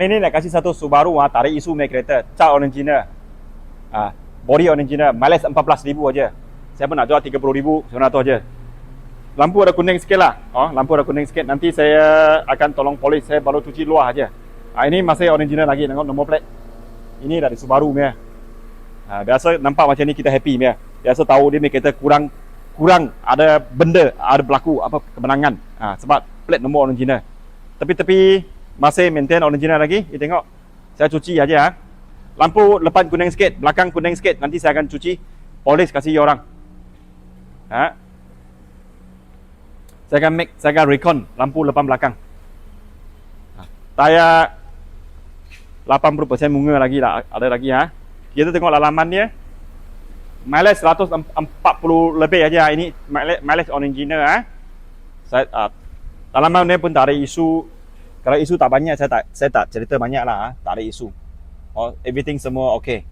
Ini nak kasih satu Subaru tarik isu punya kereta, cat original, body original, mileage 14,000 aja. Saya pun nak jual 30,000 900 aja. Lampu ada kuning sikit lah, lampu ada kuning sikit. Nanti saya akan tolong polish, saya baru cuci luar aja. Ini masih original lagi, tengok nombor plate. Ini dari Subaru punya. Biasa nampak macam ni kita happy punya. Biasa tahu dia punya kereta kurang ada benda, ada berlaku apa kemenangan. Sebab plate nombor original. Tapi masih maintain original lagi. You tengok, saya cuci aja. Lampu depan kuning sikit, belakang kuning sikit. Nanti saya akan cuci, polish kasih orang. Saya akan recon lampu depan belakang. Tayar 80% bunga lagi lah, ada lagi Kita tengok laman dia. Mileage 140 lebih aja. Ini mileage original Dalaman dia pun tak ada isu. Kalau isu tak banyak, saya tak cerita banyak lah. Tak ada isu. Everything semua okay.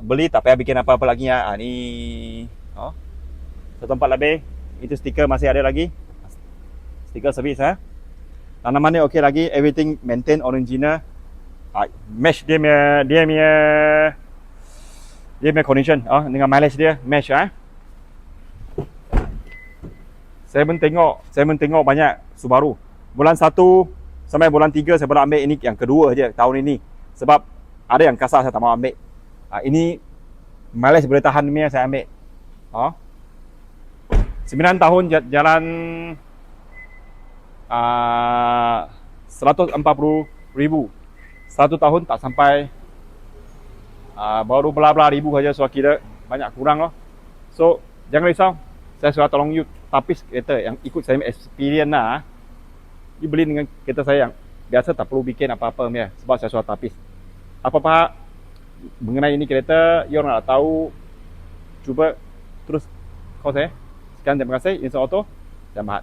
Beli tak payah bikin apa-apa lagi Ni 1.4 lebih. Itu stiker masih ada lagi. Stiker servis Tanaman dia okay lagi. Everything maintain original. Mesh dia punya condition dengan mileage dia mesh Saya pun tengok banyak Subaru. Bulan 1 sampai bulan 3 saya baru ambil ini yang kedua je tahun ini. Sebab ada yang kasar saya tak mau ambil. Ini mileage boleh tahan ni saya ambil. 9 tahun jalan 140,000. 1 tahun tak sampai baru belah-belah ribu saja, so kira banyak kurang So jangan risau, saya sudah tolong you tapis kereta yang ikut saya experience You beli dengan kereta saya yang biasa tak perlu bikin apa-apa sebab saya sudah tapis. Apa-apa mengenai ini kereta, you orang nak tahu, cuba terus call saya. Sekian, terima kasih. Insya Allah, selamat.